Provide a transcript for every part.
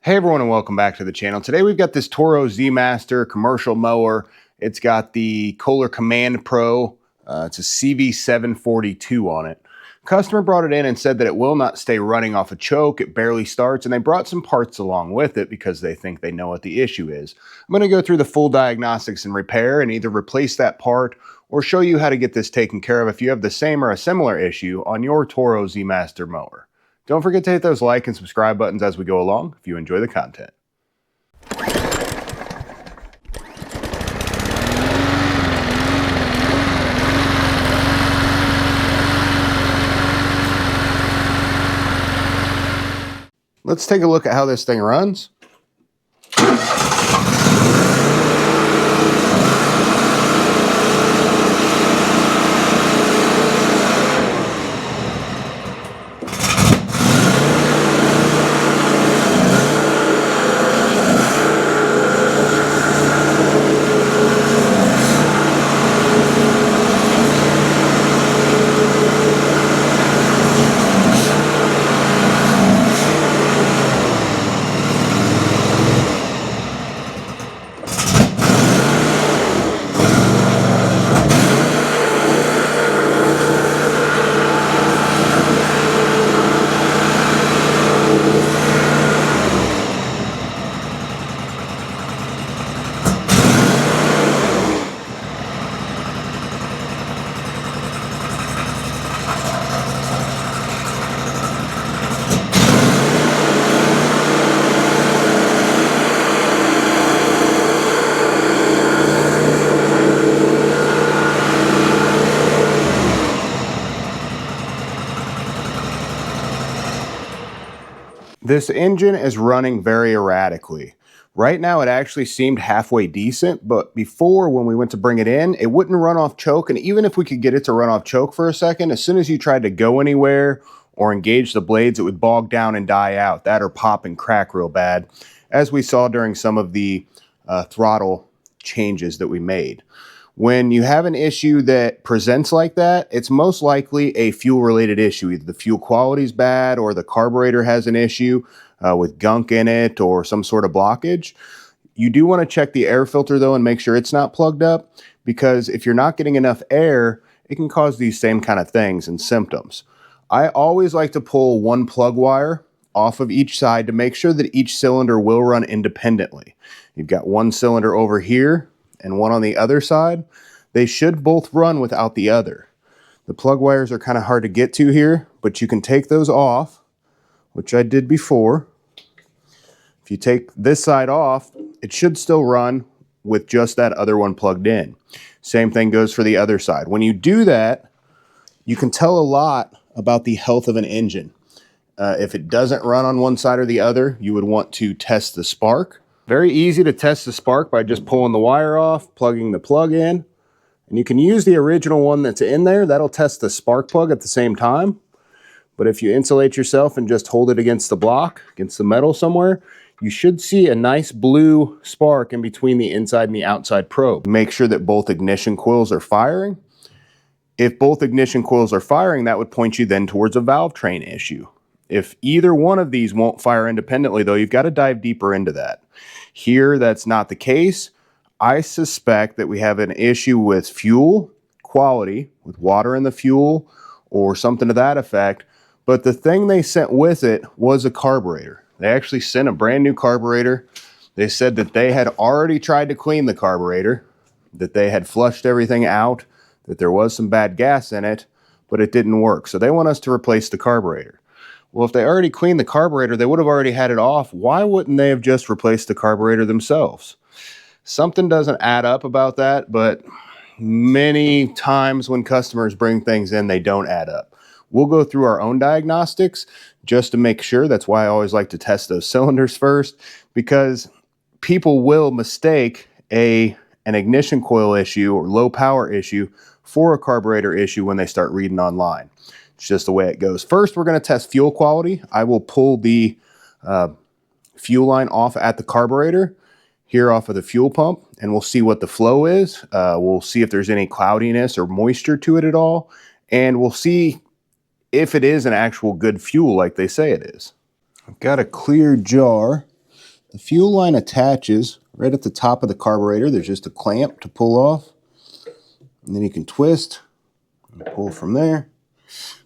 Hey everyone, and welcome back to the channel. Today we've got this Toro Z Master Commercial mower. It's got the Kohler Command Pro. It's a CV742 on it. Customer brought it in and said that it will not stay running off a choke. It barely starts, and they brought some parts along with it because they think they know what the issue is. I'm going to go through the full diagnostics and repair and either replace that part or show you how to get this taken care of if you have the same or a similar issue on your Toro Z Master mower. Don't forget to hit those like and subscribe buttons as we go along if you enjoy the content. Let's take a look at how this thing runs. This engine is running very erratically. Right now it actually seemed halfway decent, but before when we went to bring it in, it wouldn't run off choke, and even if we could get it to run off choke for a second, as soon as you tried to go anywhere or engage the blades, it would bog down and die out. That or pop and crack real bad, as we saw during some of the throttle changes that we made. When you have an issue that presents like that, it's most likely a fuel-related issue. Either the fuel quality is bad or the carburetor has an issue with gunk in it or some sort of blockage. You do want to check the air filter, though, and make sure it's not plugged up, because if you're not getting enough air, it can cause these same kind of things and symptoms. I always like to pull one plug wire off of each side to make sure that each cylinder will run independently. You've got one cylinder over here and one on the other side. They should both run without the other. The plug wires are kind of hard to get to here, but you can take those off, which I did before. If you take this side off, it should still run with just that other one plugged in. Same thing goes for the other side. When you do that, you can tell a lot about the health of an engine. If it doesn't run on one side or the other, you would want to test the spark. Very easy to test the spark by just pulling the wire off, plugging the plug in, and you can use the original one that's in there. That'll test the spark plug at the same time. But if you insulate yourself and just hold it against the block, against the metal somewhere, you should see a nice blue spark in between the inside and the outside probe. Make sure that both ignition coils are firing. If both ignition coils are firing, that would point you then towards a valve train issue. If either one of these won't fire independently, though, you've got to dive deeper into that. Here, that's not the case. I suspect that we have an issue with fuel quality, with water in the fuel, or something to that effect. But the thing they sent with it was a carburetor. They actually sent a brand new carburetor. They said that they had already tried to clean the carburetor, that they had flushed everything out, that there was some bad gas in it, but it didn't work. So they want us to replace the carburetor. Well, if they already cleaned the carburetor, they would have already had it off. Why wouldn't they have just replaced the carburetor themselves? Something doesn't add up about that, but many times when customers bring things in, they don't add up. We'll go through our own diagnostics just to make sure. That's why I always like to test those cylinders first, because people will mistake an ignition coil issue or low power issue for a carburetor issue when they start reading online. It's just the way it goes. First, we're going to test fuel quality. I will pull the fuel line off at the carburetor here off of the fuel pump, and we'll see what the flow is. We'll see if there's any cloudiness or moisture to it at all, and we'll see if it is an actual good fuel like they say it is. I've got a clear jar The fuel line attaches right at the top of the carburetor. There's just a clamp to pull off. And then you can twist and pull from there.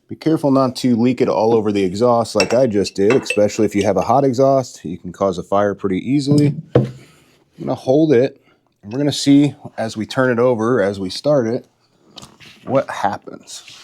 Be careful not to leak it all over the exhaust like I just did, especially if you have a hot exhaust. You can cause a fire pretty easily. I'm going to hold it, and we're going to see as we turn it over, as we start it, what happens.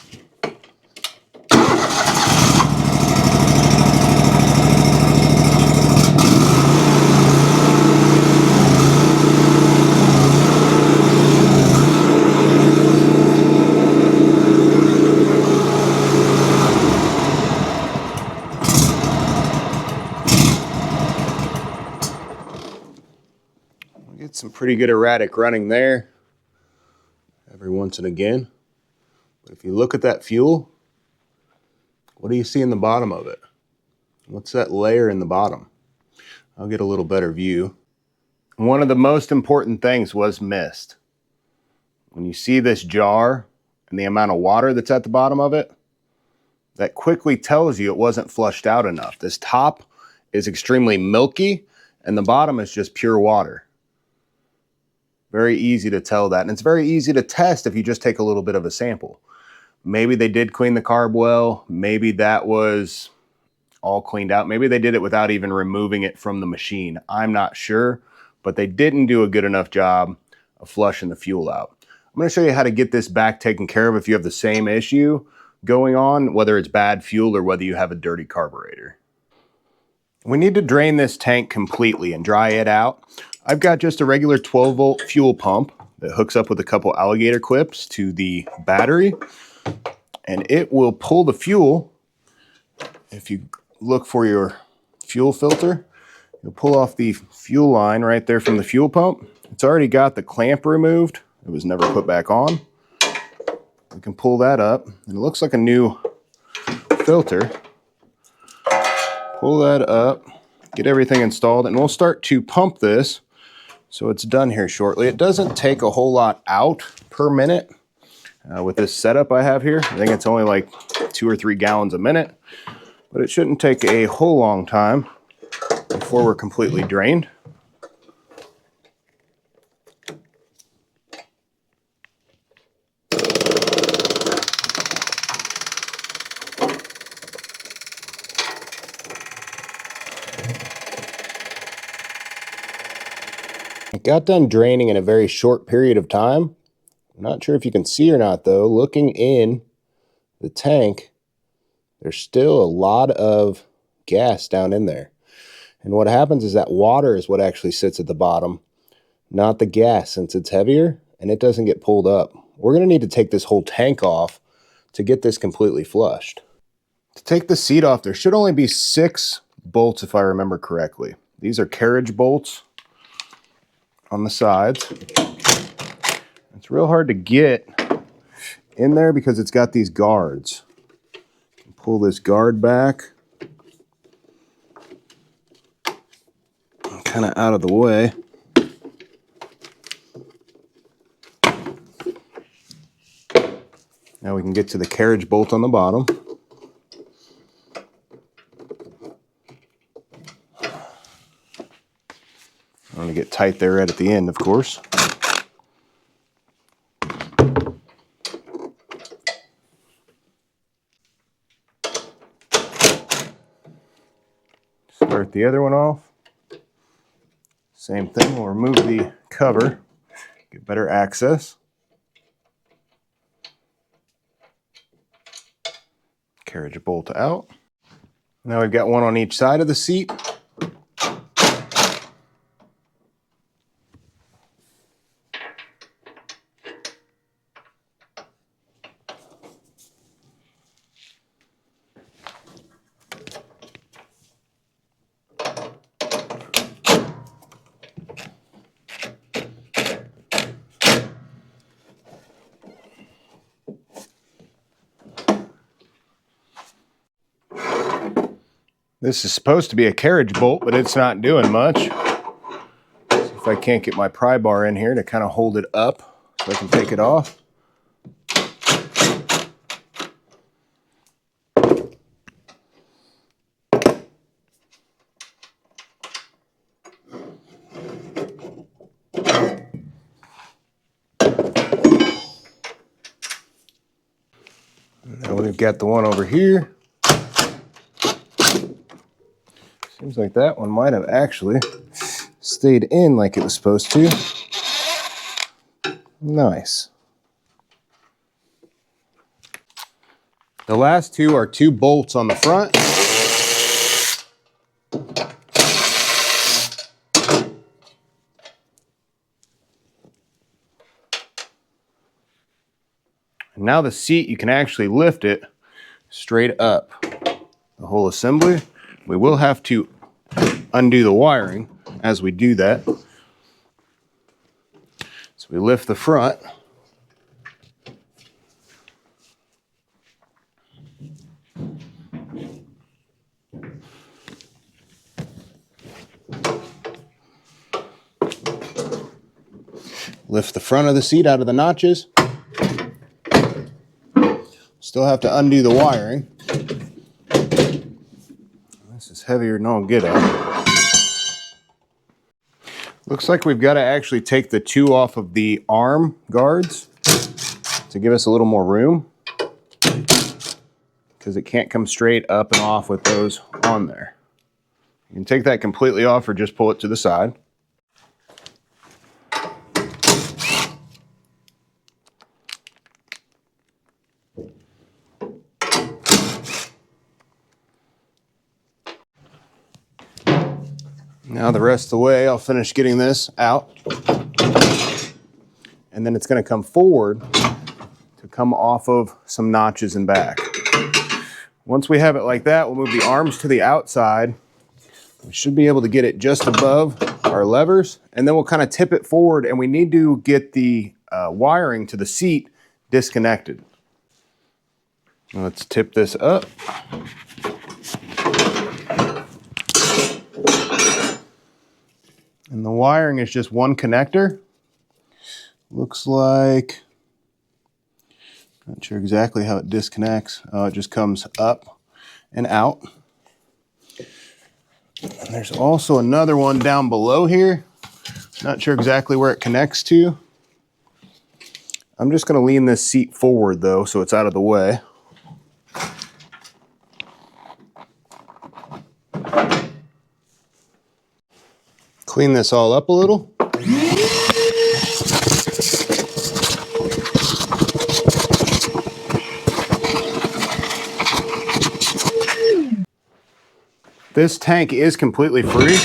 Get some pretty good erratic running there every once and again. But if you look at that fuel, what do you see in the bottom of it? What's that layer in the bottom? I'll get a little better view. One of the most important things was mist. When you see this jar and the amount of water that's at the bottom of it, that quickly tells you it wasn't flushed out enough. This top is extremely milky and the bottom is just pure water. Very easy to tell that, and it's very easy to test if you just take a little bit of a sample. Maybe they did clean the carb well, maybe that was all cleaned out, maybe they did it without even removing it from the machine. I'm not sure, but they didn't do a good enough job of flushing the fuel out. I'm going to show you how to get this back taken care of if you have the same issue going on, whether it's bad fuel or whether you have a dirty carburetor. We need to drain this tank completely and dry it out. I've got just a regular 12-volt fuel pump that hooks up with a couple alligator clips to the battery, and it will pull the fuel. If you look for your fuel filter, you'll pull off the fuel line right there from the fuel pump. It's already got the clamp removed. It was never put back on. We can pull that up, and it looks like a new filter. Pull that up, get everything installed, and we'll start to pump this. So it's done here shortly. It doesn't take a whole lot out per minute with this setup I have here. I think it's only like 2 or 3 gallons a minute, but it shouldn't take a whole long time before we're completely drained. It got done draining in a very short period of time. I'm not sure if you can see or not though. Looking in the tank, there's still a lot of gas down in there. And what happens is that water is what actually sits at the bottom, not the gas, since it's heavier and it doesn't get pulled up. We're going to need to take this whole tank off to get this completely flushed. To take the seat off, there should only be 6 bolts if I remember correctly. These are carriage bolts on the sides. It's real hard to get in there because it's got these guards. Pull this guard back, kind of out of the way. Now we can get to the carriage bolt on the bottom. I want to get tight there right at the end, of course. Start the other one off. Same thing, we'll remove the cover, get better access. Carriage bolt out. Now we've got one on each side of the seat. This is supposed to be a carriage bolt, but it's not doing much. See if I can't get my pry bar in here to kind of hold it up so I can take it off. Look at the one over here. Seems like that one might have actually stayed in like it was supposed to. Nice. The last two are 2 bolts on the front. And now the seat, you can actually lift it straight up. The whole assembly. We will have to undo the wiring as we do that. So we lift the front. Lift the front of the seat out of the notches. Still have to undo the wiring. This is heavier than I'll get at. Looks like we've got to actually take the 2 off of the arm guards to give us a little more room, because it can't come straight up and off with those on there. You can take that completely off or just pull it to the side. Now the rest of the way, I'll finish getting this out. And then it's going to come forward to come off of some notches and back. Once we have it like that, we'll move the arms to the outside. We should be able to get it just above our levers, and then we'll kind of tip it forward, and we need to get the wiring to the seat disconnected. Let's tip this up. And the wiring is just one connector. Looks like, not sure exactly how it disconnects. It just comes up and out. And there's also another one down below here. Not sure exactly where it connects to. I'm just going to lean this seat forward though, so it's out of the way. Clean this all up a little. This tank is completely free.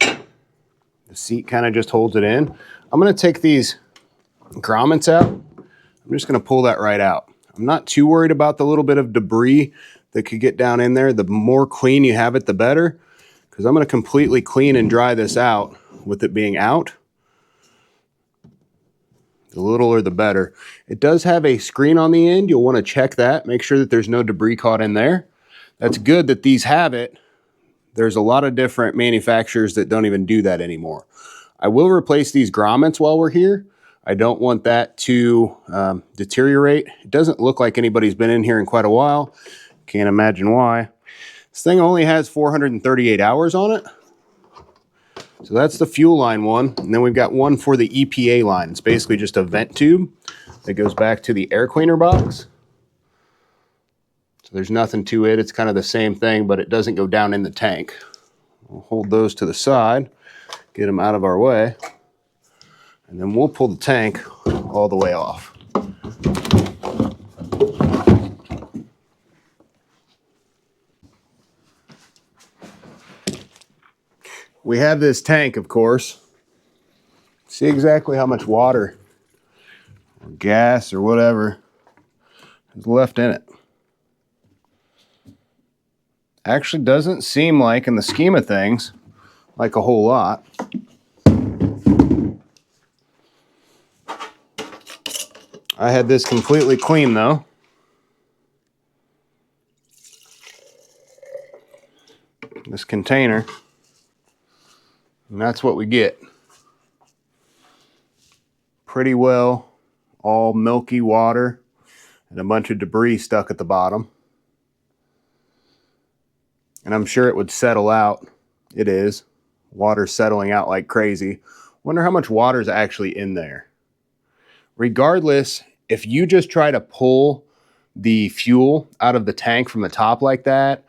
The seat kind of just holds it in. I'm going to take these grommets out. I'm just going to pull that right out. I'm not too worried about the little bit of debris that could get down in there. The more clean you have it, the better. Because I'm going to completely clean and dry this out with it being out. The littler the better. It does have a screen on the end. You'll want to check that. Make sure that there's no debris caught in there. That's good that these have it. There's a lot of different manufacturers that don't even do that anymore. I will replace these grommets while we're here. I don't want that to deteriorate. It doesn't look like anybody's been in here in quite a while. Can't imagine why. This thing only has 438 hours on it. So that's the fuel line one. And then we've got one for the EPA line. It's basically just a vent tube that goes back to the air cleaner box. So there's nothing to it. It's kind of the same thing, but it doesn't go down in the tank. We'll hold those to the side, get them out of our way, and then we'll pull the tank all the way off. We have this tank, of course. See exactly how much water or gas or whatever is left in it. Actually doesn't seem like, in the scheme of things, like a whole lot. I had this completely clean though. This container. And that's what we get. Pretty well all milky water and a bunch of debris stuck at the bottom. And I'm sure it would settle out. It is. Water's settling out like crazy. Wonder how much water is actually in there. Regardless, if you just try to pull the fuel out of the tank from the top like that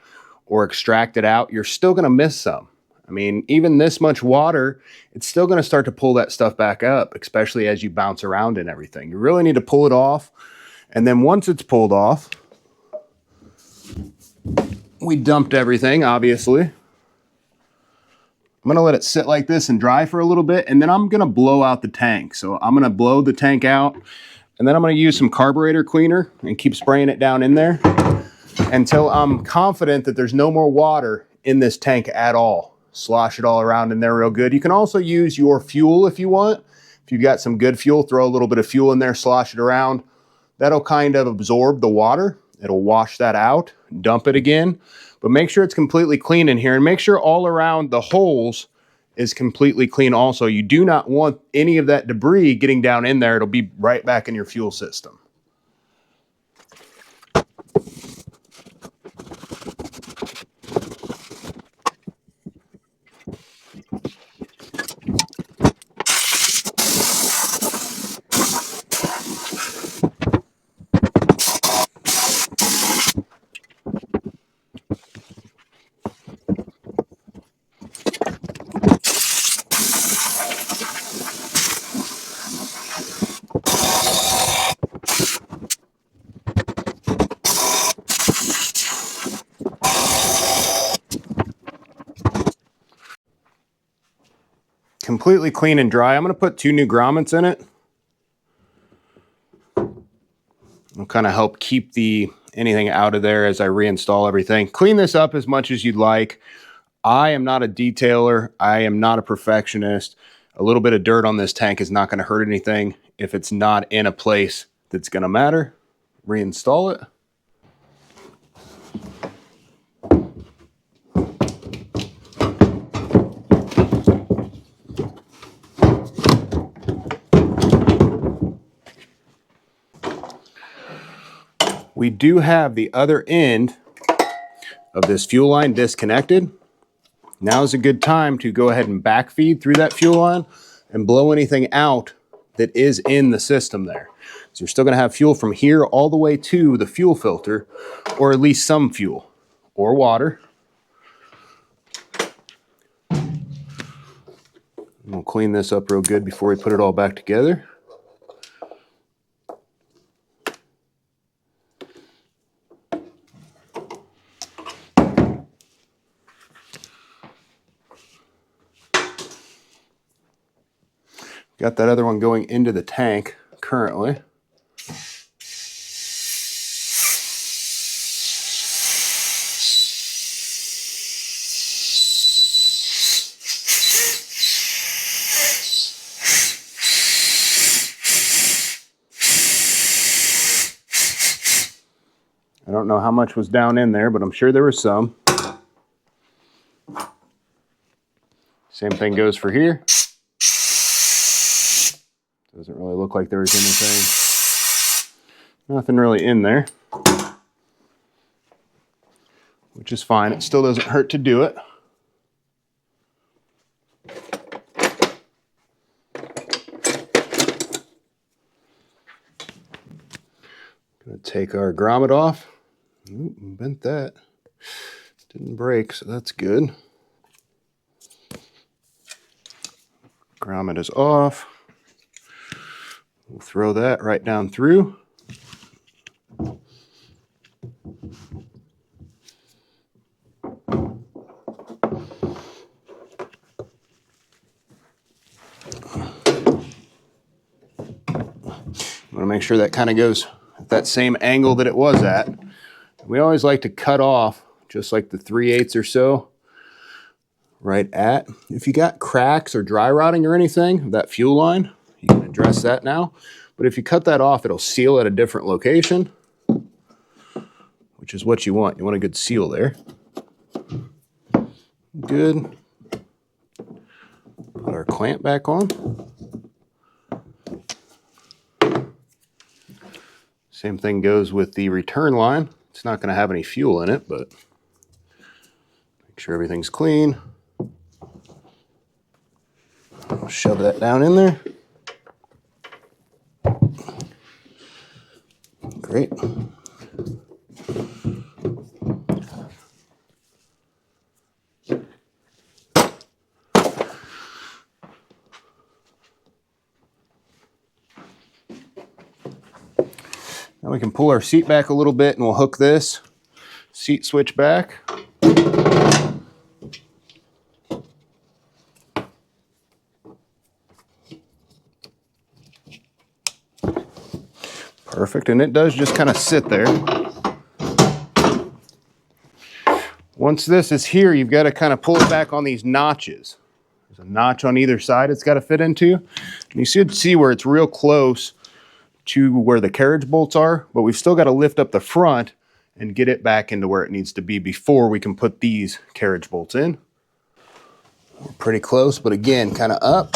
or extract it out, you're still going to miss some. I mean, even this much water, it's still going to start to pull that stuff back up, especially as you bounce around and everything. You really need to pull it off. And then once it's pulled off, we dumped everything, obviously. I'm going to let it sit like this and dry for a little bit, and then I'm going to blow out the tank. So I'm going to blow the tank out, and then I'm going to use some carburetor cleaner and keep spraying it down in there until I'm confident that there's no more water in this tank at all. Slosh it all around in there real good. You can also use your fuel if you want. If you've got some good fuel, throw a little bit of fuel in there, slosh it around. That'll kind of absorb the water. It'll wash that out, dump it again. But make sure it's completely clean in here, and make sure all around the holes is completely clean also. You do not want any of that debris getting down in there. It'll be right back in your fuel system. Completely clean and dry. I'm going to put 2 new grommets in it. It'll kind of help keep anything out of there as I reinstall everything. Clean this up as much as you'd like. I am not a detailer. I am not a perfectionist. A little bit of dirt on this tank is not going to hurt anything if it's not in a place that's going to matter. Reinstall it. We do have the other end of this fuel line disconnected. Now is a good time to go ahead and backfeed through that fuel line and blow anything out that is in the system there. So you're still going to have fuel from here all the way to the fuel filter, or at least some fuel or water. And we'll clean this up real good before we put it all back together. Got that other one going into the tank currently. I don't know how much was down in there, but I'm sure there was some. Same thing goes for here. Doesn't really look like there was anything. Nothing really in there, which is fine. It still doesn't hurt to do it. Gonna take our grommet off. Ooh, bent that. Didn't break, so that's good. Grommet is off. We'll throw that right down through. I'm going to make sure that kind of goes at that same angle that it was at. We always like to cut off just like the 3/8 or so right at. If you got cracks or dry rotting or anything, that fuel line, you can address that now. But if you cut that off, it'll seal at a different location, which is what you want. You want a good seal there. Good. Put our clamp back on. Same thing goes with the return line. It's not going to have any fuel in it, but make sure everything's clean. I'll shove that down in there. Great. Now we can pull our seat back a little bit and we'll hook this seat switch back. Perfect, and it does just kind of sit there. Once this is here, you've got to kind of pull it back on these notches. There's a notch on either side it's got to fit into. And you should see where it's real close to where the carriage bolts are, but we've still got to lift up the front and get it back into where it needs to be before we can put these carriage bolts in. We're pretty close, but again, kind of up.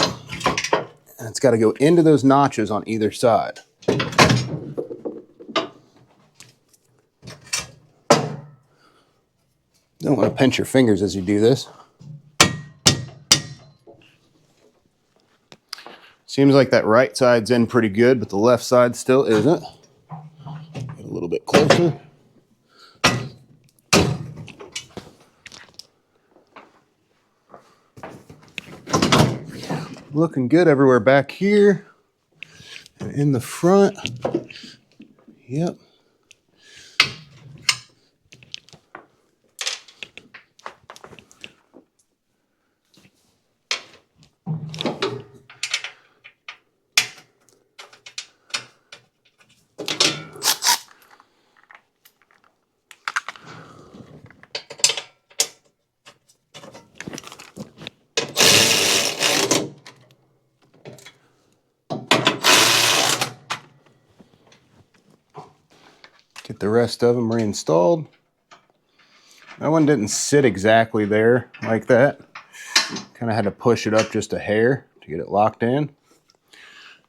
And it's got to go into those notches on either side. Don't want to pinch your fingers as you do this. Seems like that right side's in pretty good, but the left side still isn't. Get a little bit closer. Looking good everywhere back here and in the front. Yep. Get the rest of them reinstalled. That one didn't sit exactly there like that. Kind of had to push it up just a hair to get it locked in. And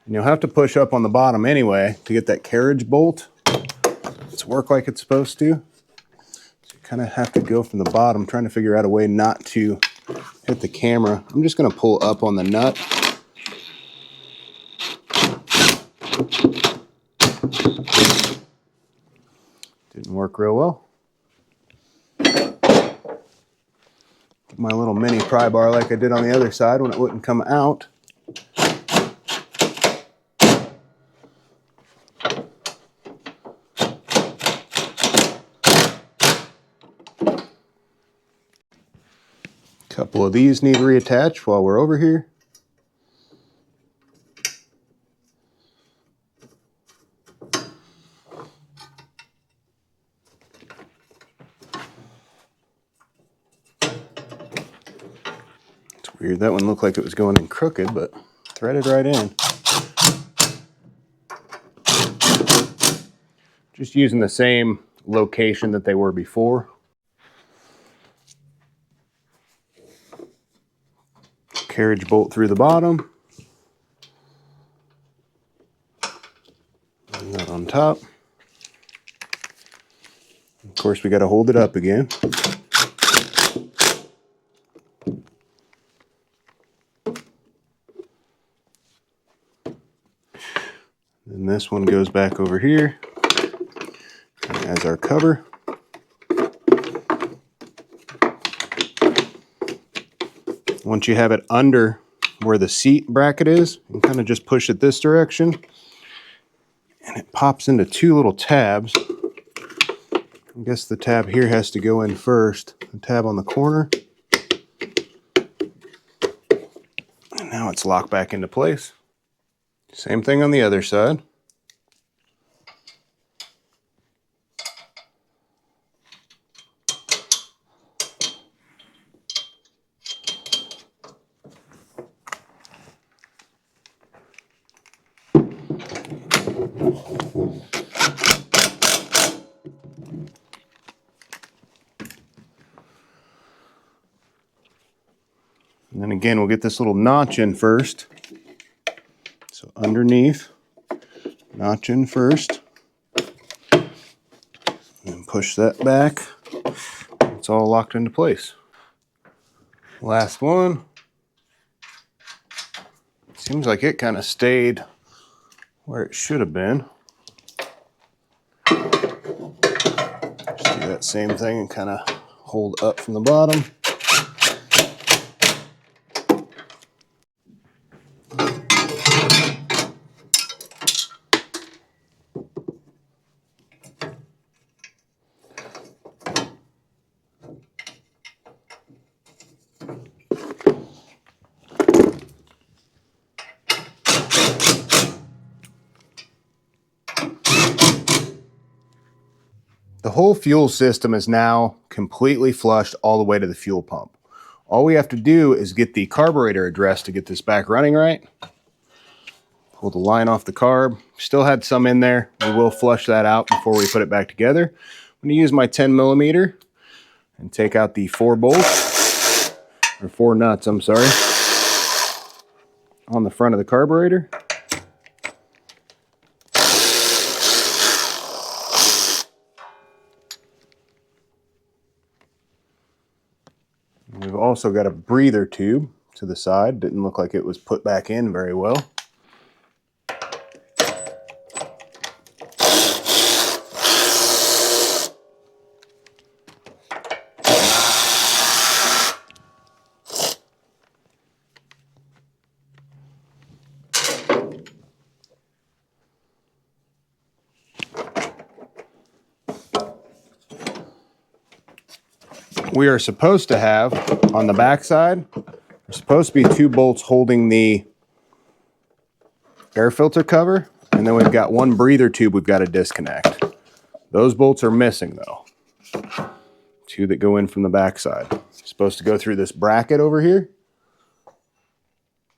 you'll have to push up on the bottom anyway to get that carriage bolt to work like it's supposed to. So you kind of have to go from the bottom, trying to figure out a way not to hit the camera. I'm just going to pull up on the nut. Didn't work real well. My little mini pry bar like I did on the other side when it wouldn't come out. A couple of these need reattached while we're over here. Weird, that one looked like it was going in crooked, but threaded right in. Just using the same location that they were before. Carriage bolt through the bottom. And that on top. Of course, we got to hold it up again. And this one goes back over here as our cover. Once you have it under where the seat bracket is, you can kind of just push it this direction and it pops into two little tabs. I guess the tab here has to go in first, the tab on the corner. And now it's locked back into place. Same thing on the other side. And then again, we'll get this little notch in first. So underneath, notch in first, and push that back. It's all locked into place. Last one. Seems like it kind of stayed where it should have been. Just do that same thing and kind of hold up from the bottom. The whole fuel system is now completely flushed all the way to the fuel pump. All we have to do is get the carburetor addressed to get this back running right. Pull the line off the carb. Still had some in there. We will flush that out before we put it back together. I'm going to use my 10 millimeter and take out the 4 bolts, or 4 nuts, I'm sorry, on the front of the carburetor. We've also got a breather tube to the side. Didn't look like it was put back in very well. We are supposed to have, on the back side, there's supposed to be 2 bolts holding the air filter cover, and then we've got 1 breather tube we've got to disconnect. Those bolts are missing though. 2 that go in from the back side. Supposed to go through this bracket over here,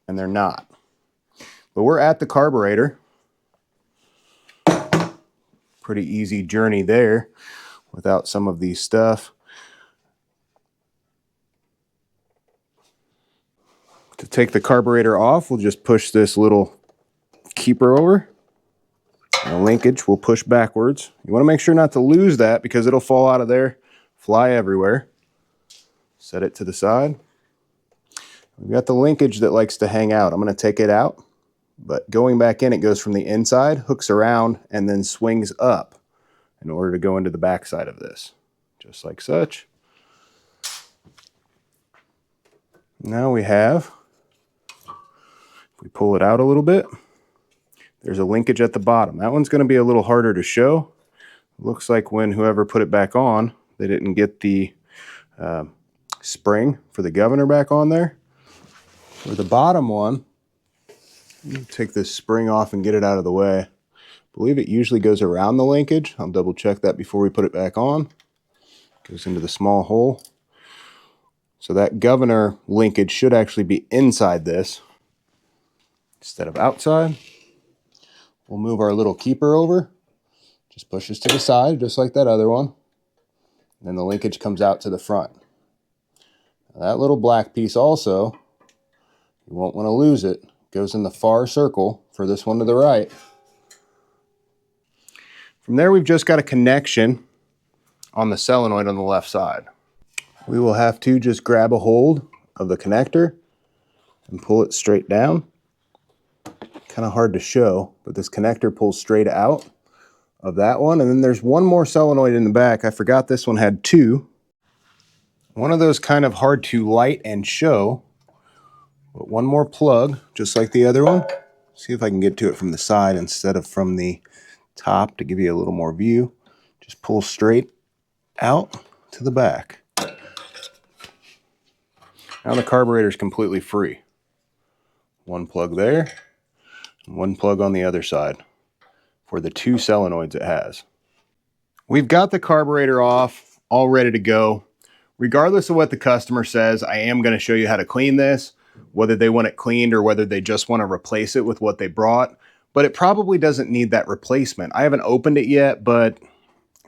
and they're not. But we're at the carburetor. Pretty easy journey there without some of these stuff. To take the carburetor off, we'll just push this little keeper over. And the linkage will push backwards. You want to make sure not to lose that because it'll fall out of there, fly everywhere. Set it to the side. We've got the linkage that likes to hang out. I'm going to take it out, but going back in, it goes from the inside, hooks around, and then swings up in order to go into the back side of this, just like such. Now we have, if we pull it out a little bit, there's a linkage at the bottom. That one's going to be a little harder to show. Looks like when whoever put it back on, they didn't get the spring for the governor back on there. For the bottom one, take this spring off and get it out of the way. I believe it usually goes around the linkage. I'll double check that before we put it back on. Goes into the small hole. So that governor linkage should actually be inside this instead of outside. We'll move our little keeper over. Just pushes to the side, just like that other one. And then the linkage comes out to the front. Now that little black piece also, you won't want to lose it. Goes in the far circle for this one to the right. From there, we've just got a connection on the solenoid on the left side. We will have to just grab a hold of the connector and pull it straight down. Kind of hard to show, but this connector pulls straight out of that one. And then there's one more solenoid in the back. I forgot this one had 2. One of those kind of hard to light and show, but one more plug, just like the other one. See if I can get to it from the side instead of from the top to give you a little more view. Just pull straight out to the back. Now the carburetor is completely free. One plug there, and one plug on the other side for the 2 solenoids it has. We've got the carburetor off, all ready to go. Regardless of what the customer says, I am going to show you how to clean this, whether they want it cleaned or whether they just want to replace it with what they brought. But it probably doesn't need that replacement. I haven't opened it yet, but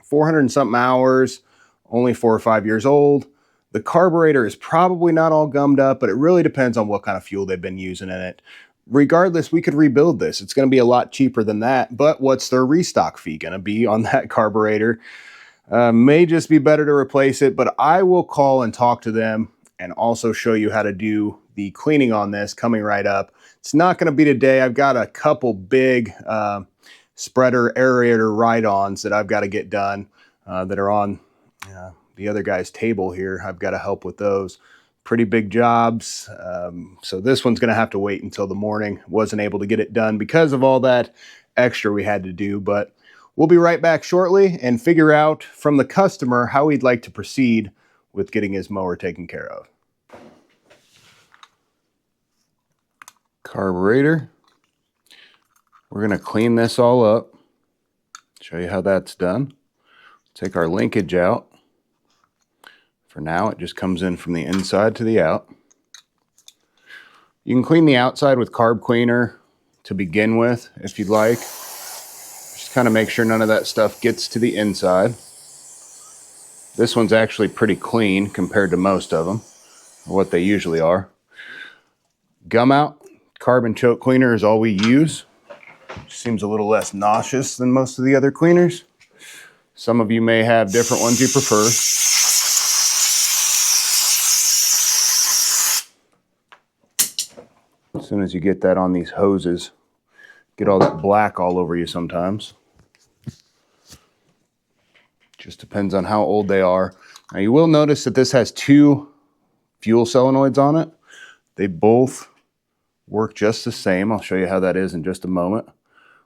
400 and something hours, only 4 or 5 years old. The carburetor is probably not all gummed up, but it really depends on what kind of fuel they've been using in it. Regardless, we could rebuild this. It's going to be a lot cheaper than that, but what's their restock fee going to be on that carburetor? May just be better to replace it, but I will call and talk to them and also show you how to do the cleaning on this coming right up. It's not going to be today. I've got a couple big spreader aerator ride-ons that I've got to get done that are on the other guy's table here. I've got to help with those. Pretty big jobs. So this one's going to have to wait until the morning. Wasn't able to get it done because of all that extra we had to do, but we'll be right back shortly and figure out from the customer how he'd like to proceed with getting his mower taken care of. Carburetor. We're going to clean this all up. Show you how that's done. Take our linkage out. For now, it just comes in from the inside to the out. You can clean the outside with carb cleaner to begin with, if you'd like. Just kind of make sure none of that stuff gets to the inside. This one's actually pretty clean compared to most of them, or what they usually are. Gum out, carbon choke cleaner is all we use. Seems a little less nauseous than most of the other cleaners. Some of you may have different ones you prefer. As soon as you get that on these hoses, get all that black all over you sometimes. Just depends on how old they are. Now you will notice that this has 2 fuel solenoids on it. They both work just the same. I'll show you how that is in just a moment.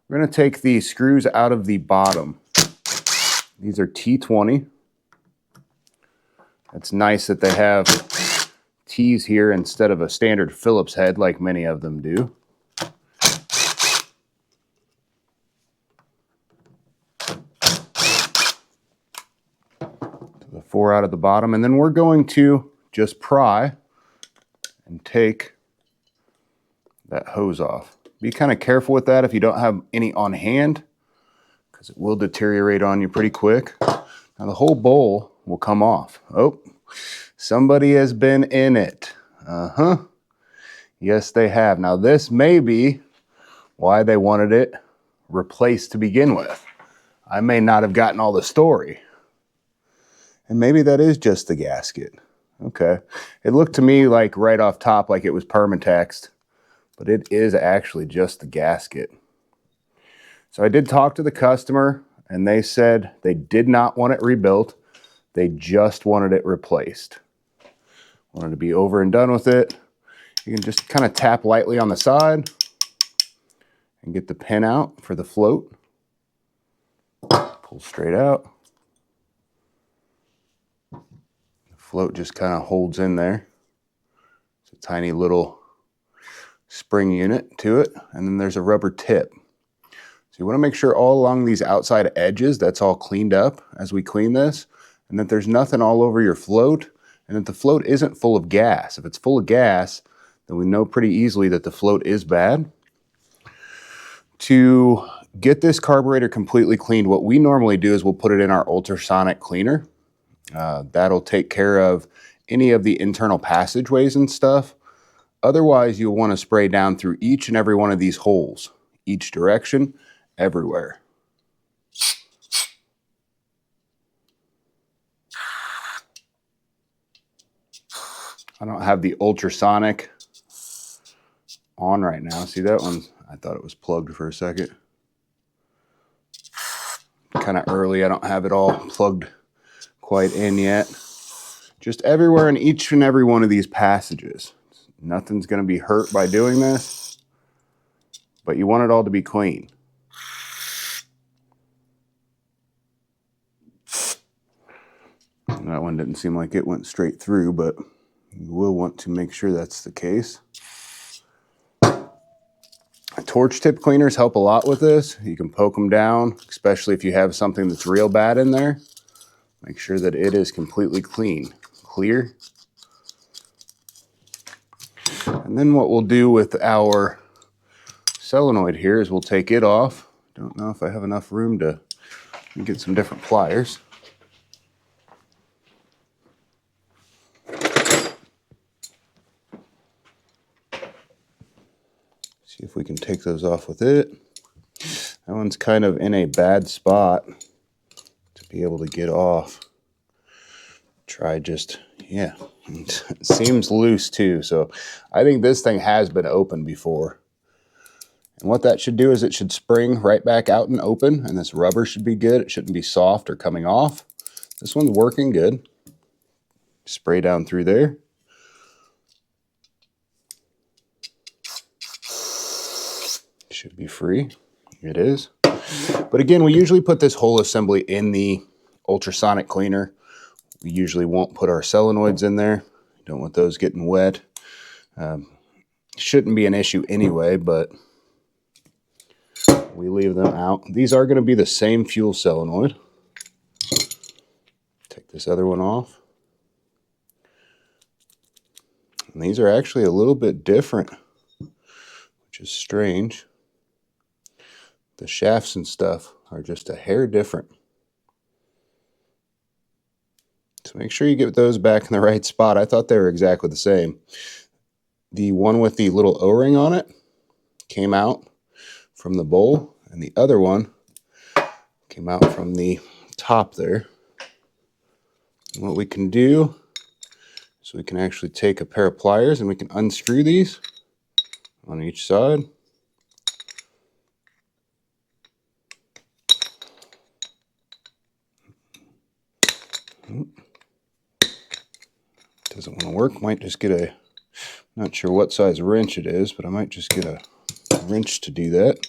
We're going to take the screws out of the bottom. These are T20. It's nice that they have T's here instead of a standard Phillips head like many of them do. The 4 out of the bottom, and then we're going to just pry and take that hose off. Be kind of careful with that if you don't have any on hand, because it will deteriorate on you pretty quick. Now the whole bowl will come off. Oh, somebody has been in it. Yes, they have. Now this may be why they wanted it replaced to begin with. I may not have gotten all the story. And maybe that is just the gasket. Okay. It looked to me like right off top like it was Permatext, but it is actually just the gasket. So I did talk to the customer, and they said they did not want it rebuilt. They just wanted it replaced. Wanted to be over and done with it. You can just kind of tap lightly on the side and get the pin out for the float. Pull straight out. The float just kind of holds in there. It's a tiny little spring unit to it, and then there's a rubber tip. So you want to make sure all along these outside edges that's all cleaned up as we clean this, and that there's nothing all over your float, and that the float isn't full of gas. If it's full of gas, then we know pretty easily that the float is bad. To get this carburetor completely cleaned, what we normally do is we'll put it in our ultrasonic cleaner. That'll take care of any of the internal passageways and stuff. Otherwise, you'll want to spray down through each and every one of these holes, each direction, everywhere. I don't have the ultrasonic on right now. See that one? I thought it was plugged for a second. Kind of early. I don't have it all plugged quite in yet. Just everywhere in each and every one of these passages. Nothing's going to be hurt by doing this, but you want it all to be clean. And that one didn't seem like it went straight through, but you will want to make sure that's the case. Torch tip cleaners help a lot with this. You can poke them down, especially if you have something that's real bad in there. Make sure that it is completely clean, clear. And then what we'll do with our solenoid here is we'll take it off. Don't know if I have enough room to get some different pliers. See if we can take those off with it. That one's kind of in a bad spot to be able to get off. Try just, yeah, it seems loose too. So I think this thing has been open before. And what that should do is it should spring right back out and open, and this rubber should be good. It shouldn't be soft or coming off. This one's working good. Spray down through there. Should be free. It is. But again, we usually put this whole assembly in the ultrasonic cleaner. We usually won't put our solenoids in there. Don't want those getting wet. Shouldn't be an issue anyway, but we leave them out. These are going to be the same fuel solenoid. this other one off. And these are actually a little bit different, which is strange. The shafts and stuff are just a hair different. So make sure you get those back in the right spot. I thought they were exactly the same. The one with the little O-ring on it came out from the bowl, and the other one came out from the top there. And what we can do is we can actually take a pair of pliers and we can unscrew these on each side. Doesn't want to work. Might just get a, not sure what size wrench it is, but I might just get a wrench to do that.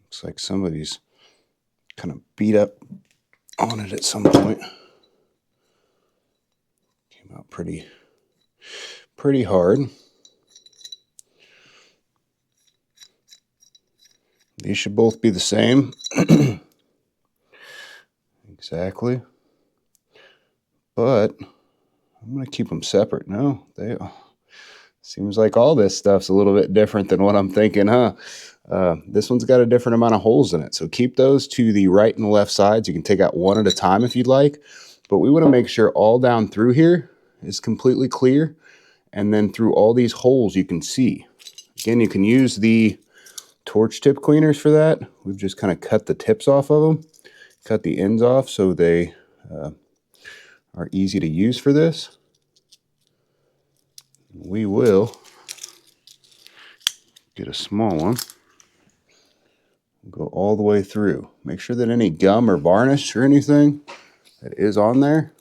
Looks like somebody's kind of beat up on it at some point. Came out pretty hard. These should both be the same. Exactly. But I'm going to keep them separate. No, seems like all this stuff's a little bit different than what I'm thinking, huh? This one's got a different amount of holes in it. So keep those to the right and the left sides. You can take out one at a time if you'd like. But we want to make sure all down through here is completely clear. And then through all these holes you can see. Again, you can use the torch tip cleaners for that. We've just kind of cut the tips off of them. Cut the ends off so they are easy to use for this. We will get a small one. Go all the way through. Make sure that any gum or varnish or anything that is on there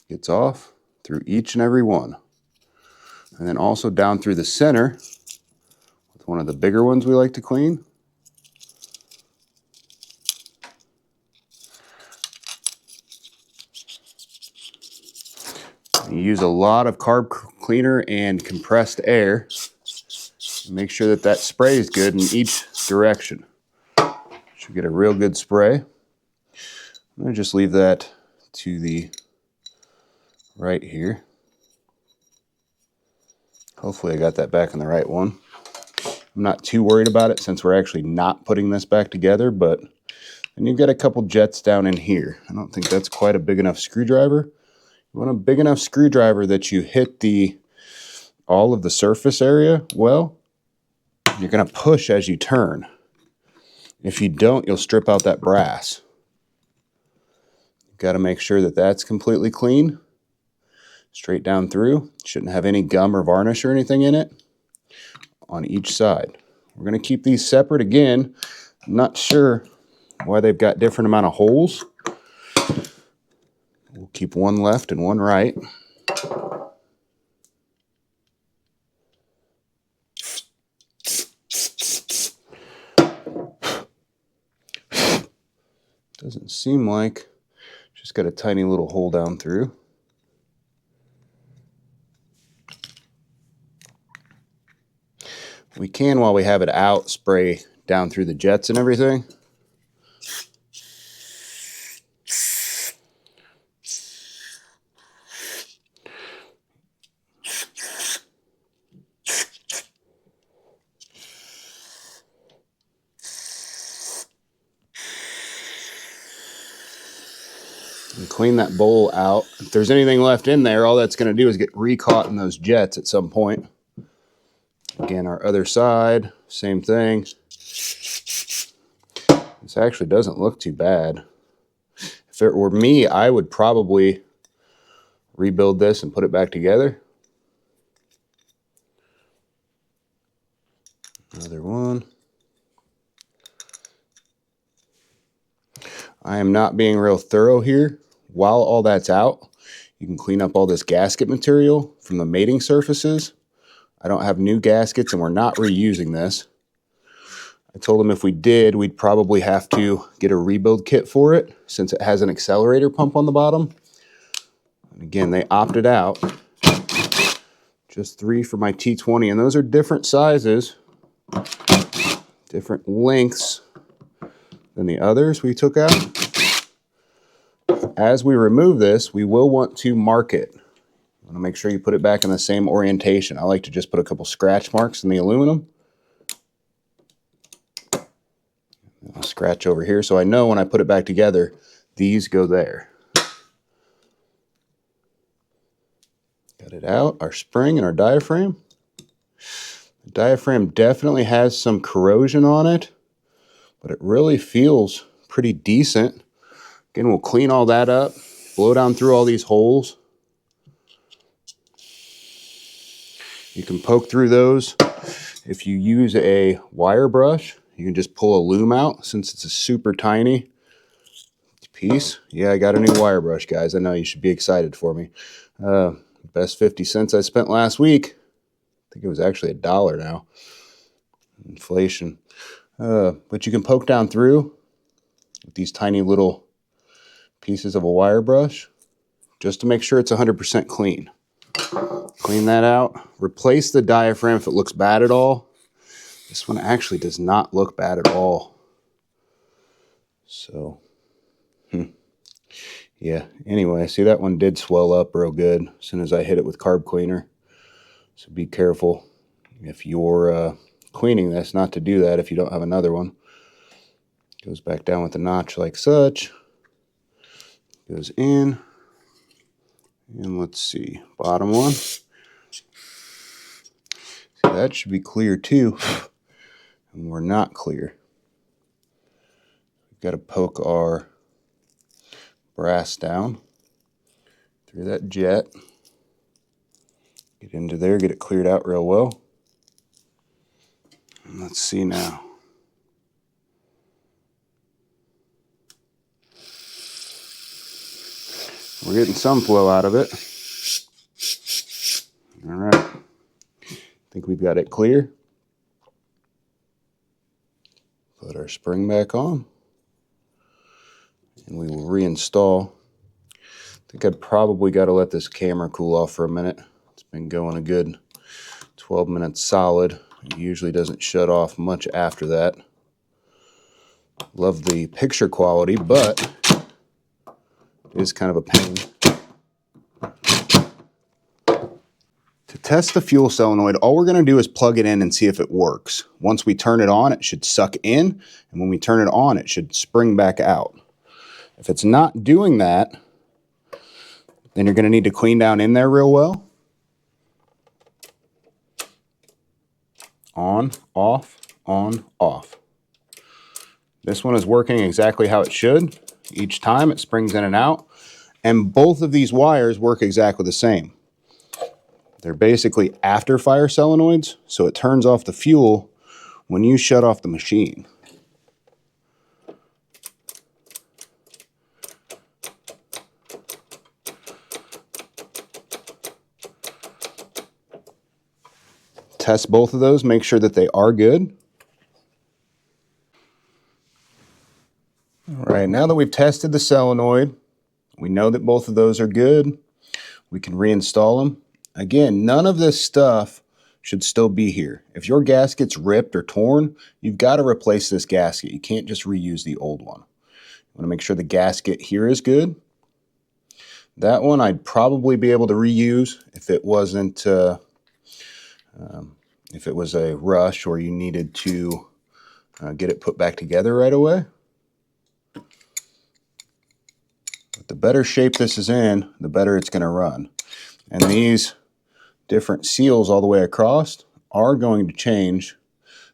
gets off through each and every one. And then also down through the center with one of the bigger ones we like to clean. You use a lot of carb cleaner and compressed air. Make sure that that spray is good in each direction. Should get a real good spray. I'm going to just leave that to the right here. Hopefully I got that back in the right one. I'm not too worried about it since we're actually not putting this back together, but and you've got a couple jets down in here. I don't think that's quite a big enough screwdriver. You want a big enough screwdriver that you hit all of the surface area well. You're going to push as you turn. If you don't, you'll strip out that brass. You've got to make sure that that's completely clean. Straight down through. Shouldn't have any gum or varnish or anything in it on each side. We're going to keep these separate again. I'm not sure why they've got different amount of holes. We'll keep one left and one right. Doesn't seem like, just got a tiny little hole down through. We can, while we have it out, spray down through the jets and everything. And clean that bowl out. If there's anything left in there, all that's going to do is get re-caught in those jets at some point. Again, our other side, same thing. This actually doesn't look too bad. If it were me, I would probably rebuild this and put it back together. Another one. I am not being real thorough here. While all that's out, you can clean up all this gasket material from the mating surfaces. I don't have new gaskets and we're not reusing this. I told them if we did, we'd probably have to get a rebuild kit for it since it has an accelerator pump on the bottom. And again, they opted out. Just 3 for my T20, and those are different sizes, different lengths than the others we took out. as we remove this, we will want to mark it. You want to make sure you put it back in the same orientation. I like to just put a couple scratch marks in the aluminum. I'll scratch over here so I know when I put it back together, these go there. Got it out, our spring and our diaphragm. The diaphragm definitely has some corrosion on it, but it really feels pretty decent. Again, we'll clean all that up, blow down through all these holes. You can poke through those. If you use a wire brush, you can just pull a loom out since it's a super tiny piece. Yeah, I got a new wire brush, guys. I know you should be excited for me. Best 50 cents I spent last week. I think it was actually $1 now. Inflation. But you can poke down through with these tiny little pieces of a wire brush just to make sure it's 100% clean. Clean that out. Replace the diaphragm if it looks bad at all. This one actually does not look bad at all. So, yeah. Anyway, see, that one did swell up real good as soon as I hit it with carb cleaner. So be careful if you're cleaning this not to do that if you don't have another one. Goes back down with the notch like such. Goes in. And let's see, bottom one. See, that should be clear too. And we're not clear. We've got to poke our brass down through that jet. Get into there, get it cleared out real well. And let's see now. We're getting some flow out of it. All right. I think we've got it clear. Put our spring back on. And we will reinstall. I think I've probably got to let this camera cool off for a minute. It's been going a good 12 minutes solid. It usually doesn't shut off much after that. Love the picture quality, but it is kind of a pain. To test the fuel solenoid, all we're going to do is plug it in and see if it works. Once we turn it on, it should suck in, and when we turn it on, it should spring back out. If it's not doing that, then you're going to need to clean down in there real well. On, off, on, off. This one is working exactly how it should. Each time it springs in and out. And both of these wires work exactly the same. They're basically after fire solenoids, so it turns off the fuel when you shut off the machine. Test both of those, make sure that they are good. All right, now that we've tested the solenoid, we know that both of those are good. We can reinstall them. Again, none of this stuff should still be here. If your gasket's ripped or torn, you've got to replace this gasket. You can't just reuse the old one. You want to make sure the gasket here is good. That one I'd probably be able to reuse if it wasn't, if it was a rush or you needed to get it put back together right away. But the better shape this is in, the better it's going to run. And these different seals all the way across are going to change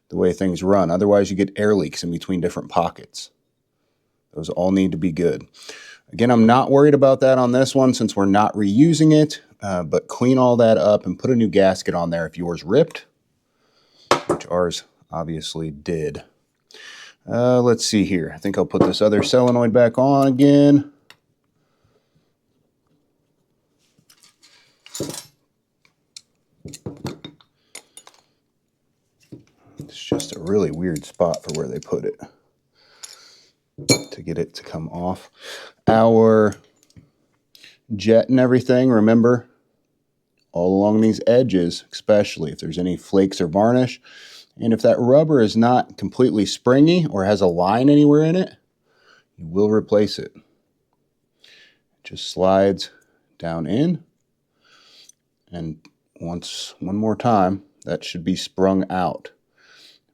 the way things run. Otherwise, you get air leaks in between different pockets. Those all need to be good. Again, I'm not worried about that on this one since we're not reusing it, but clean all that up and put a new gasket on there if yours ripped, which ours obviously did. Let's see here. I think I'll put this other solenoid back on again. It's just a really weird spot for where they put it to get it to come off. Our jet and everything, remember, all along these edges, especially if there's any flakes or varnish, and if that rubber is not completely springy or has a line anywhere in it, you will replace it. Just slides down in, and one more time, that should be sprung out.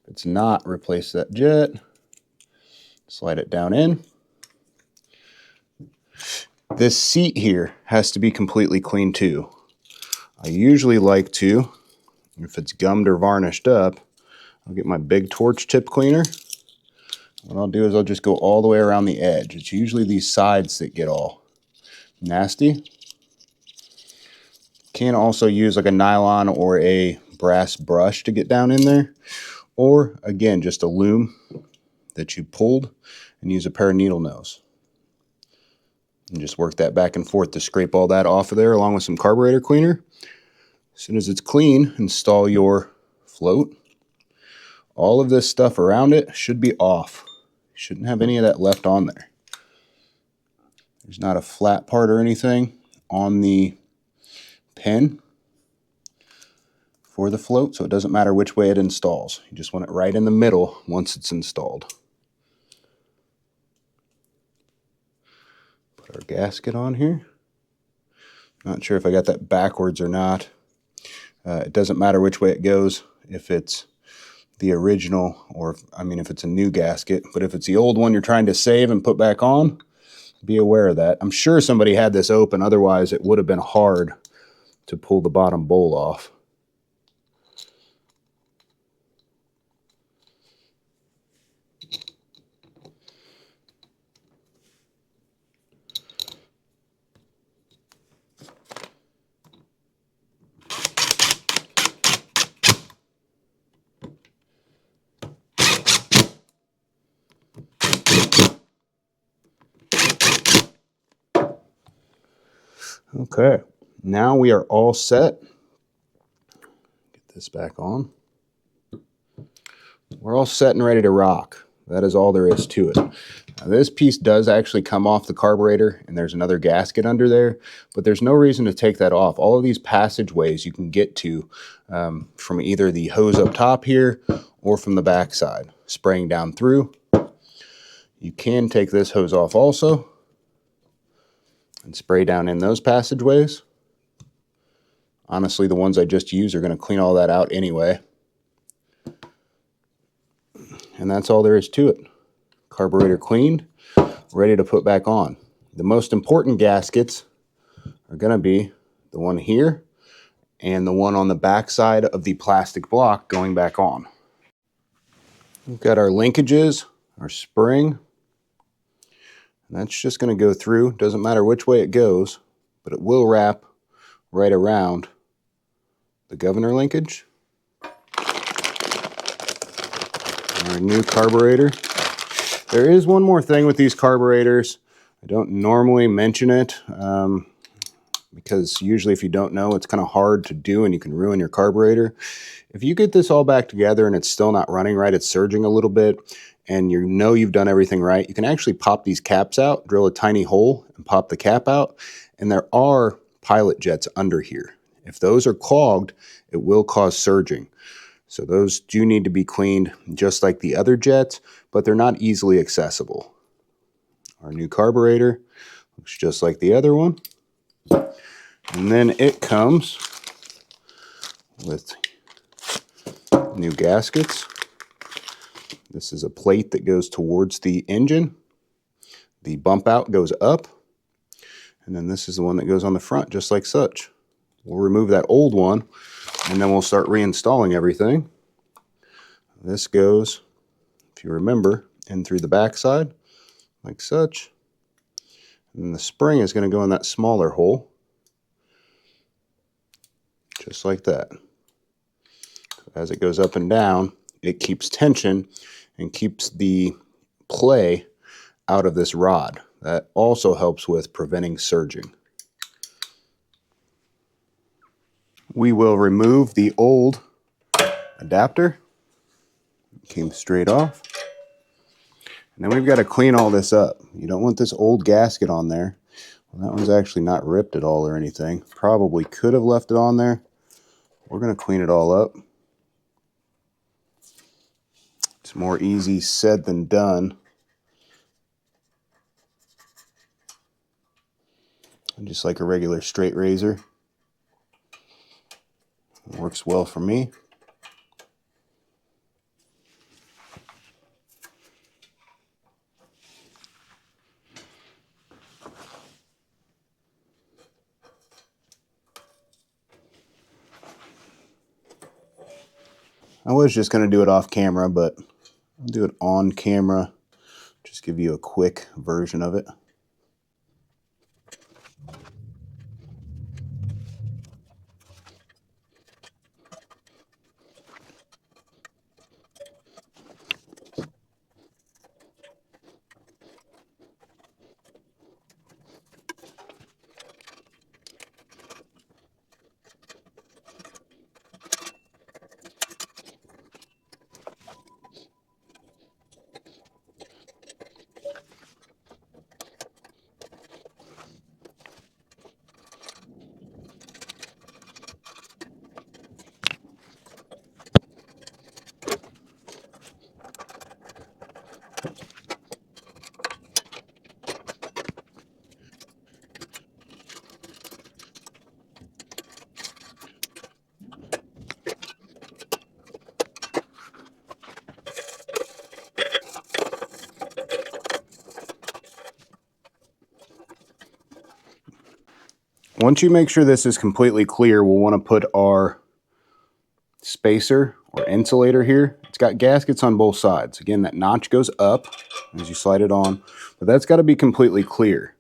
If it's not, replace that jet, slide it down in. This seat here has to be completely clean too. I usually like to, if it's gummed or varnished up, I'll get my big torch tip cleaner. What I'll do is I'll just go all the way around the edge. It's usually these sides that get all nasty. Can also use like a nylon or a brass brush to get down in there. Or again, just a loom that you pulled and use a pair of needle nose. And just work that back and forth to scrape all that off of there along with some carburetor cleaner. As soon as it's clean, install your float. All of this stuff around it should be off. Shouldn't have any of that left on there. There's not a flat part or anything on the pin for the float, so it doesn't matter which way it installs. You just want it right in the middle once it's installed. Put our gasket on here. Not sure if I got that backwards or not. It doesn't matter which way it goes, if it's the original or, if it's a new gasket. But if it's the old one you're trying to save and put back on, be aware of that. I'm sure somebody had this open, otherwise it would have been hard to pull the bottom bowl off. Okay, now we are all set. Get this back on. We're all set and ready to rock. That is all there is to it. Now, this piece does actually come off the carburetor, and there's another gasket under there, but there's no reason to take that off. All of these passageways you can get to from either the hose up top here or from the back side, spraying down through. You can take this hose off also and spray down in those passageways. Honestly, the ones I just used are going to clean all that out anyway. And that's all there is to it. Carburetor cleaned, ready to put back on. The most important gaskets are going to be the one here and the one on the back side of the plastic block going back on. We've got our linkages, our spring, and that's just going to go through. Doesn't matter which way it goes, but it will wrap right around the governor linkage. Our new carburetor. There is one more thing with these carburetors. I don't normally mention it because usually if you don't know, it's kind of hard to do and you can ruin your carburetor. If you get this all back together and it's still not running right, it's surging a little bit, and you know you've done everything right, you can actually pop these caps out, drill a tiny hole and pop the cap out, and there are pilot jets under here. If those are clogged, it will cause surging. So those do need to be cleaned just like the other jets, but they're not easily accessible. Our new carburetor looks just like the other one. And then it comes with new gaskets. This is a plate that goes towards the engine. The bump out goes up. And then this is the one that goes on the front, just like such. We'll remove that old one, and then we'll start reinstalling everything. This goes, if you remember, in through the back side, like such. And the spring is going to go in that smaller hole, just like that. As it goes up and down, it keeps tension and keeps the play out of this rod. That also helps with preventing surging. We will remove the old adapter. It came straight off. And then we've got to clean all this up. You don't want this old gasket on there. Well, that one's actually not ripped at all or anything. Probably could have left it on there. We're going to clean it all up. It's more easy said than done. just like a regular straight razor. It works well for me. I was just going to do it off camera, but I'll do it on camera. Just give you a quick version of it. Once you make sure this is completely clear, we'll want to put our spacer or insulator here. It's got gaskets on both sides. Again, that notch goes up as you slide it on, but that's got to be completely clear.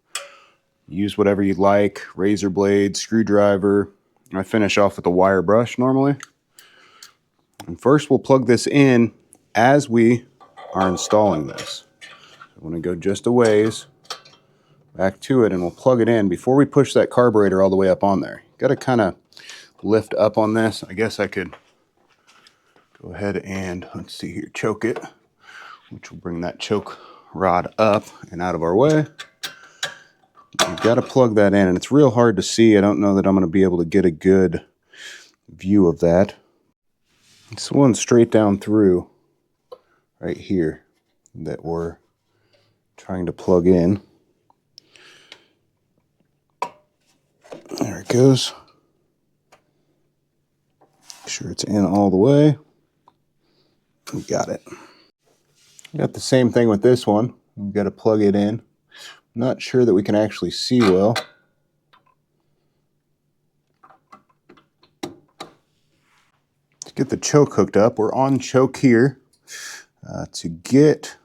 Use whatever you'd like, razor blade, screwdriver. I finish off with a wire brush normally. And first we'll plug this in as we are installing this. I want to go just a ways back to it, and we'll plug it in before we push that carburetor all the way up on there. Got to kind of lift up on this. I guess I could go ahead and, let's see here, choke it, which will bring that choke rod up and out of our way. You've got to plug that in, and it's real hard to see. I don't know that I'm going to be able to get a good view of that. It's one straight down through right here that we're trying to plug in. There it goes. Make sure it's in all the way. We got it. Got the same thing with this one. We've got to plug it in. I'm not sure that we can actually see well. To get the choke hooked up, we're on choke here. To get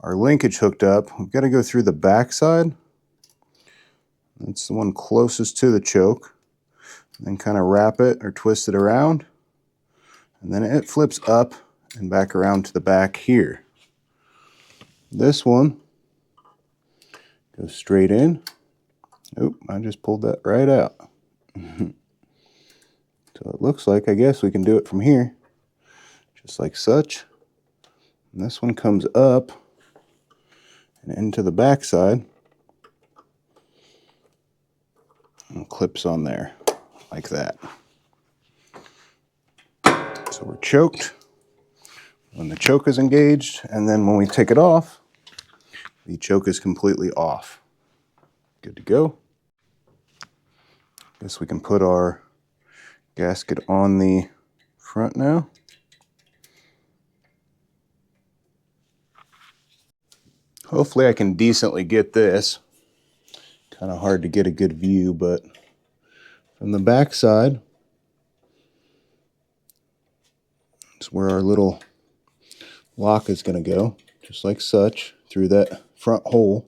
our linkage hooked up, we've got to go through the back side. That's the one closest to the choke. Then kind of wrap it or twist it around. And then it flips up and back around to the back here. This one goes straight in. Oop, I just pulled that right out. So it looks like, I guess we can do it from here. Just like such. And this one comes up and into the back side. And clips on there like that. So we're choked when the choke is engaged, and then when we take it off, the choke is completely off. Good to go. Guess we can put our gasket on the front now. Hopefully I can decently get this. Kind of hard to get a good view, but from the back side is where our little lock is going to go, just like such, through that front hole.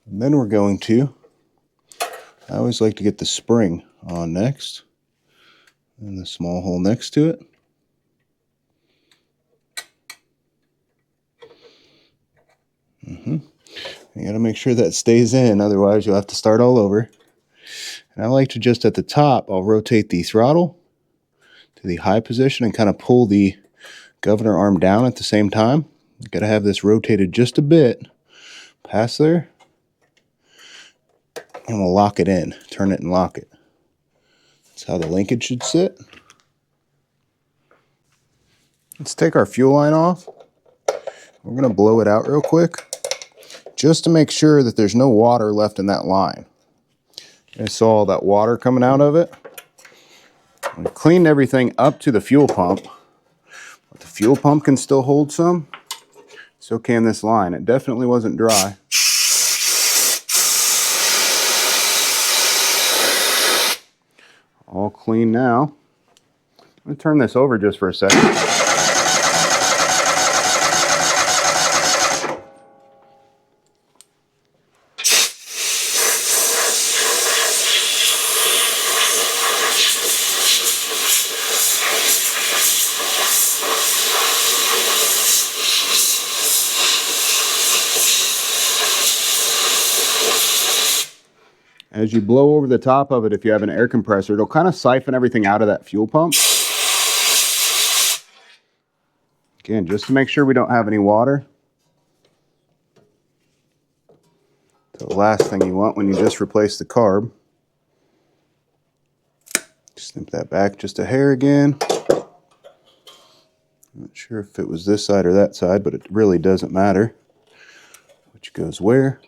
And then we're going to, I always like to get the spring on next, and the small hole next to it. You got to make sure that stays in, otherwise you'll have to start all over. And I like to just at the top, I'll rotate the throttle to the high position and kind of pull the governor arm down at the same time. You got to have this rotated just a bit past there. And we'll lock it in, turn it and lock it. That's how the linkage should sit. Let's take our fuel line off. We're going to blow it out real quick, just to make sure that there's no water left in that line. I saw all that water coming out of it. I cleaned everything up to the fuel pump, but the fuel pump can still hold some. So can this line. It definitely wasn't dry. All clean now. I'm going to turn this over just for a second. As you blow over the top of it, if you have an air compressor, it'll kind of siphon everything out of that fuel pump. Again, just to make sure we don't have any water. The last thing you want when you just replace the carb. Snip that back just a hair again. Not sure if it was this side or that side, but it really doesn't matter which goes where.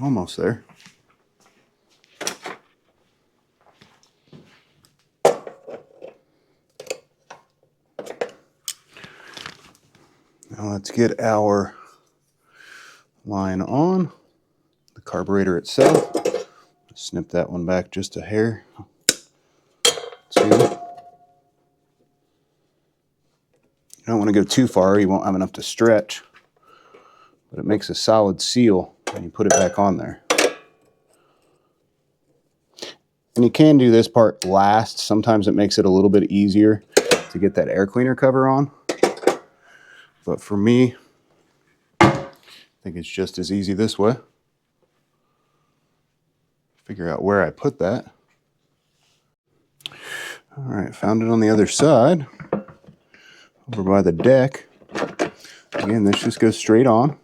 Almost there. Now let's get our line on, the carburetor itself. Snip that one back just a hair. Two. You don't want to go too far, you won't have enough to stretch, but it makes a solid seal when you put it back on there. And you can do this part last. Sometimes it makes it a little bit easier to get that air cleaner cover on. But for me, I think it's just as easy this way. Figure out where I put that. All right, found it on the other side, over by the deck. Again, this just goes straight on.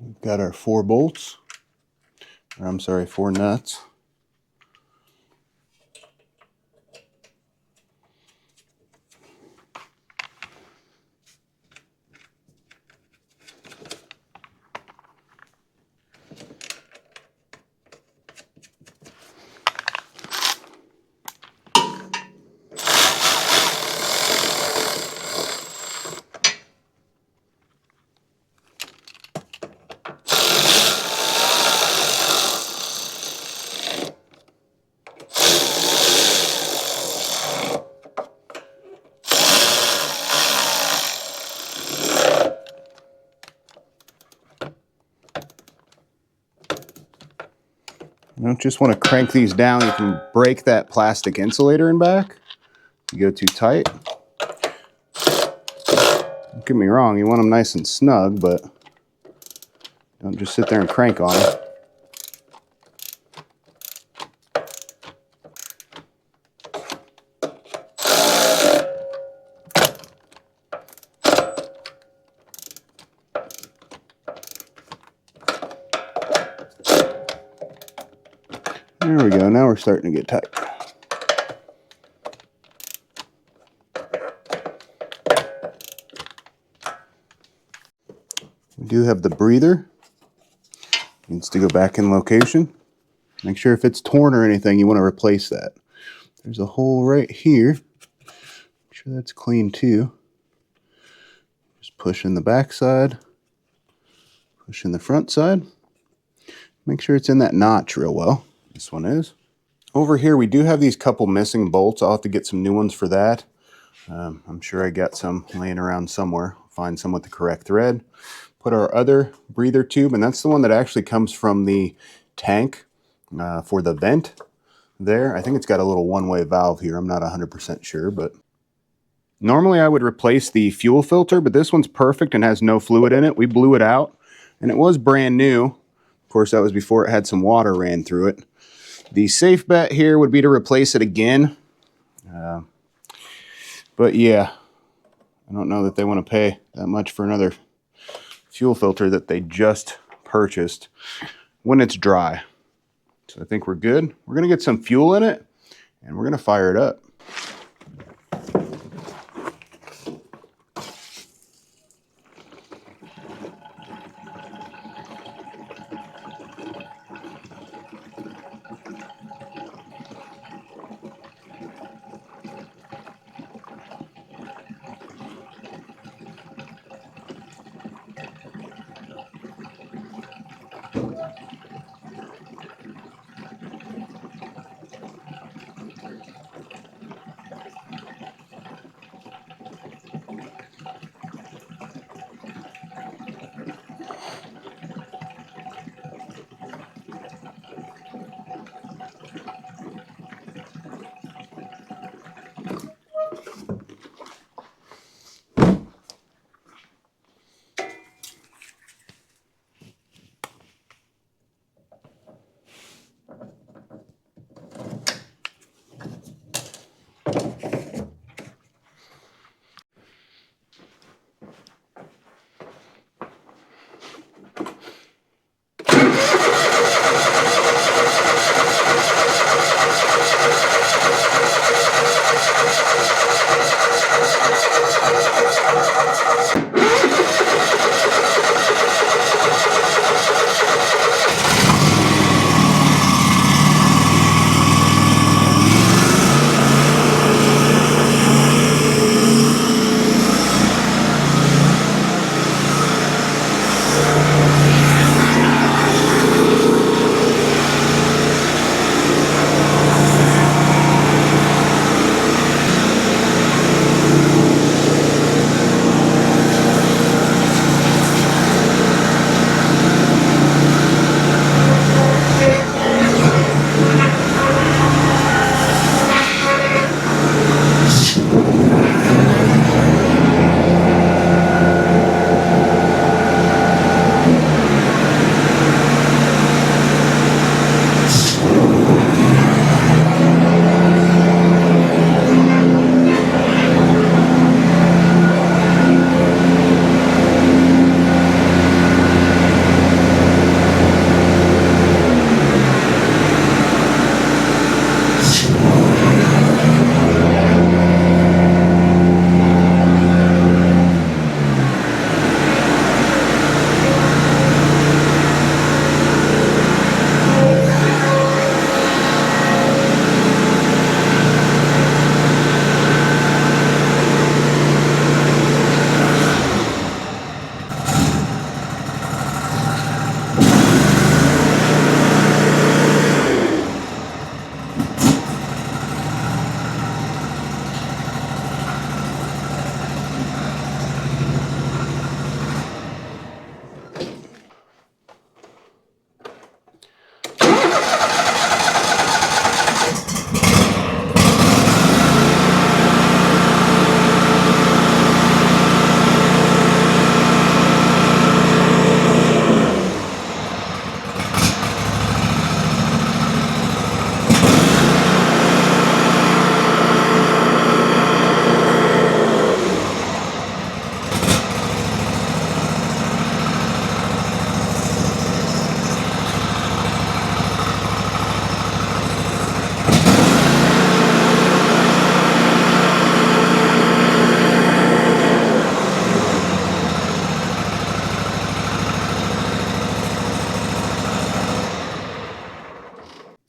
We've got our 4 bolts. Or I'm sorry, 4 nuts. You don't just want to crank these down. You can break that plastic insulator in back. If you go too tight. Don't get me wrong, you want them nice and snug, but don't just sit there and crank on them. There we go, now we're starting to get tight. We do have the breather. Needs to go back in location. Make sure if it's torn or anything, you want to replace that. There's a hole right here. Make sure that's clean too. Just push in the back side. Push in the front side. Make sure it's in that notch real well. This one is. Over here we do have these couple missing bolts. I'll have to get some new ones for that. I'm sure I got some laying around somewhere. Find some with the correct thread. Put our other breather tube, and that's the one that actually comes from the tank for the vent there. I think it's got a little one-way valve here. I'm not 100% sure, but normally I would replace the fuel filter, but this one's perfect and has no fluid in it. We blew it out, and it was brand new. Of course, that was before it had some water ran through it. The safe bet here would be to replace it again. But yeah, I don't know that they want to pay that much for another fuel filter that they just purchased when it's dry. So I think we're good. We're going to get some fuel in it and we're going to fire it up.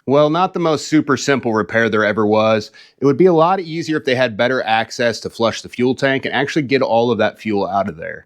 Well, not the most super simple repair there ever was. It would be a lot easier if they had better access to flush the fuel tank and actually get all of that fuel out of there.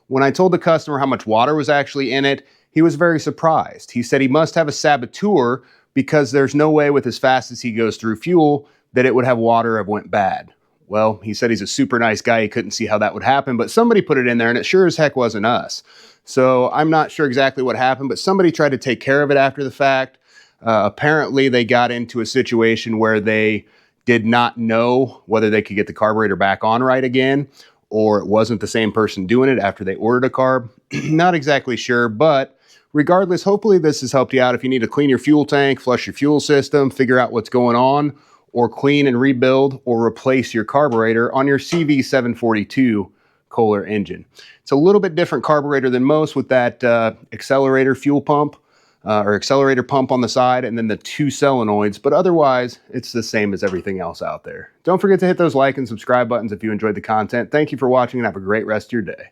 When I told the customer how much water was actually in it, he was very surprised. He said he must have a saboteur because there's no way with as fast as he goes through fuel that it would have water if it went bad. Well, he said he's a super nice guy. He couldn't see how that would happen, but somebody put it in there and it sure as heck wasn't us. So I'm not sure exactly what happened, but somebody tried to take care of it after the fact. Apparently they got into a situation where they did not know whether they could get the carburetor back on right again, or it wasn't the same person doing it after they ordered a carb. Not exactly sure, but regardless, hopefully this has helped you out. If you need to clean your fuel tank, flush your fuel system, figure out what's going on, or clean and rebuild or replace your carburetor on your CV742 Kohler engine. It's a little bit different carburetor than most with that accelerator fuel pump or accelerator pump on the side and then the 2 solenoids, but otherwise it's the same as everything else out there. Don't forget to hit those like and subscribe buttons if you enjoyed the content. Thank you for watching and have a great rest of your day.